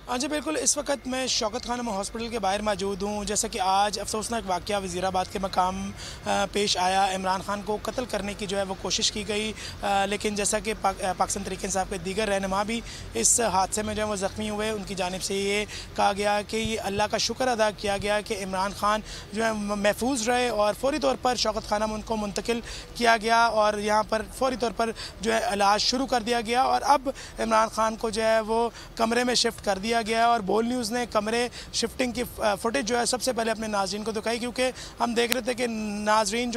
हाँ जी, बिल्कुल। इस वक़्त मैं शौकत खानम हॉस्पिटल के बाहर मौजूद हूँ। जैसा कि आज अफ़सोसनाक वाक़या वज़ीराबाद के मकाम पेश आया। इमरान खान को कत्ल करने की जो है वो कोशिश की गई, लेकिन जैसा कि पाकिस्तान तहरीक इंसाफ़ के दीगर रहनुमा भी इस हादसे में जो है वो ज़ख्मी हुए। उनकी जानिब से ये कहा गया कि ये अल्लाह का शुक्र अदा किया गया कि इमरान खान जो है महफूज रहे और फ़ौरी तौर पर शौकत खानम उनको मुंतकिल किया गया और यहाँ पर फ़ौरी तौर पर जो है इलाज शुरू कर दिया गया और अब इमरान खान को जो है वो कमरे में शिफ्ट कर दिया गया। और बोल न्यूज़ ने कमरे शिफ्टिंग की फुटेज जो है सबसे पहले अपने नाज़रीन को दिखाई, क्योंकि हम देख रहे थे कि नाज़रीन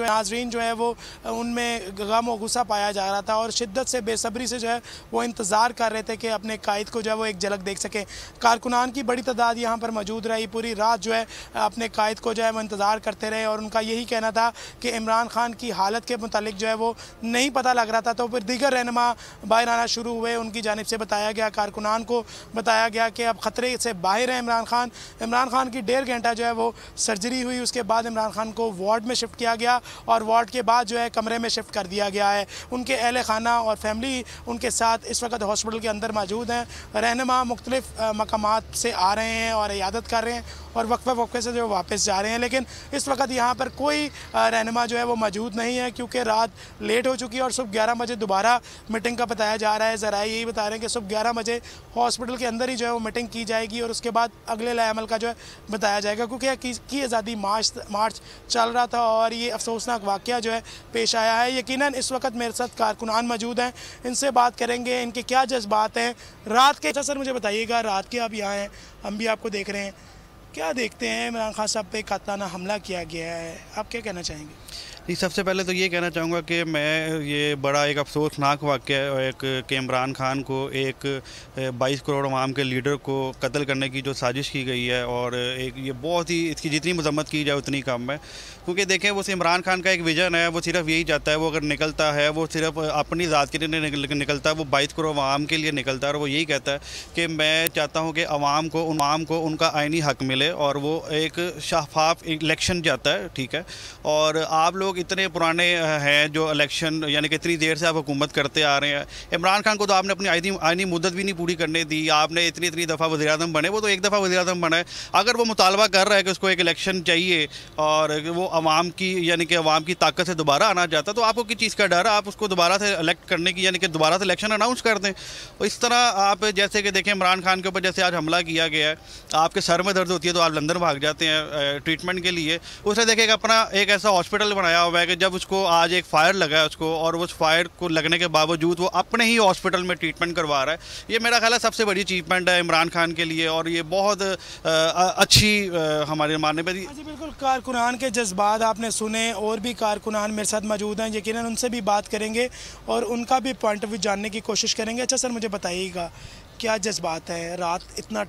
जो है वो उनमें गम और गुस्सा पाया जा रहा था और शिद्दत से बेसब्री से जो है वो इंतज़ार कर रहे थे कि अपने कायद को जो है वो एक झलक देख सकें। कारकुनान की बड़ी तादाद यहाँ पर मौजूद रही, पूरी रात जो है अपने कायद को जो है वो इंतज़ार करते रहे और उनका यही कहना था कि इमरान खान की हालत के मुतालिक जो है वो नहीं पता लग रहा था। तो फिर दीगर रहनुमा बाहर आना शुरू हुए। उनकी जानिब से बताया गया, कारकुनान को बताया गया कि अब ख़तरे से बाहर है इमरान खान की 1.5 घंटा जो है वो सर्जरी हुई। उसके बाद इमरान खान को वार्ड में शिफ्ट किया गया और वार्ड के बाद जो है कमरे में शिफ्ट कर दिया गया है। उनके अहले खाना और फैमिली उनके साथ इस वक्त हॉस्पिटल के अंदर मौजूद हैं। रहनुमा मुख्तलिफ मकामात से आ रहे हैं और इयादत कर रहे हैं और वक्फे से जो वापस जा रहे हैं, लेकिन इस वक्त यहाँ पर कोई रहनुमा जो है वो मौजूद नहीं है, क्योंकि रात लेट हो चुकी है और सुबह 11 बजे दोबारा मीटिंग का बताया जा रहा है। ज़रा यही बता रहे हैं कि सुबह 11 बजे हॉस्पिटल के अंदर ही जो है वो मीटिंग की जाएगी और उसके बाद अगले लाएअमल का जो है बताया जाएगा, क्योंकि की आज़ादी मार्च चल रहा था और ये अफसोसनाक वाक़या जो है पेश आया है। यकीनन इस वक्त मेरे साथ कारकुनान मौजूद हैं, इनसे बात करेंगे, इनके क्या जज्बात हैं रात के। अच्छा सर, मुझे बताइएगा, रात के आप यहाँ हैं, हम भी आपको देख रहे हैं, क्या देखते हैं? इमरान खान साहब पे कातलाना हमला किया गया है, आप क्या कहना चाहेंगे? जी, सबसे पहले तो ये कहना चाहूँगा कि मैं ये बड़ा एक अफसोसनाक वाक़या है कि इमरान खान को एक 22 करोड़ अवाम के लीडर को कत्ल करने की जो साजिश की गई है, और एक ये बहुत ही, इसकी जितनी मज़म्मत की जाए उतनी कम है। क्योंकि देखें, वो इमरान खान का एक विज़न है, वो सिर्फ यही चाहता है, वो अगर निकलता है वो सिर्फ अपनी ज़ात के लिए निकलता है, वो 22 करोड़ अवाम के लिए निकलता है और वो यही कहता है कि मैं चाहता हूँ कि अवाम को उनका आइनी हक़ मिले और वो एक शफाफ इलेक्शन चाहता है। ठीक है, और आप लोग इतने पुराने हैं जो इलेक्शन, यानी कि इतनी देर से आप हुकूमत करते आ रहे हैं। इमरान खान को तो आपने अपनी आइनी मुद्दत भी नहीं पूरी करने दी। आपने इतनी दफ़ा वज़ीर-ए-आज़म बने, वो तो एक दफ़ा वज़ीर-ए-आज़म बना है। अगर वो मुतालबा कर रहा है कि उसको एक इलेक्शन चाहिए और वो अवाम की, यानी कि अवाम की ताकत से दोबारा आना चाहता है, तो आपको किस चीज़ का डर है? आप उसको दोबारा से इलेक्ट करने की, यानी कि दोबारा से इलेक्शन अनाउंस कर दें। और इस तरह आप जैसे कि देखें, इमरान खान के ऊपर जैसे आज हमला किया गया है, आपके सर में दर्द होती है तो आप लंदन भाग जाते हैं ट्रीटमेंट के लिए। उसने देखेगा अपना एक ऐसा हॉस्पिटल बनाया हुआ है कि जब उसको आज एक फ़ायर लगा है उसको, और उस फायर को लगने के बावजूद वो अपने ही हॉस्पिटल में ट्रीटमेंट करवा रहा है। ये मेरा ख्याल है सबसे बड़ी अचीवमेंट है इमरान खान के लिए और ये बहुत अच्छी हमारे मानने पर। जी बिल्कुल, कारकुनान के जज्बात आपने सुने और भी कारकुनान मेरे साथ मौजूद हैं, यकीनन उनसे भी बात करेंगे और उनका भी पॉइंट ऑफ व्यू जानने की कोशिश करेंगे। अच्छा सर, मुझे बताइएगा, क्या जज्बात है? रात इतना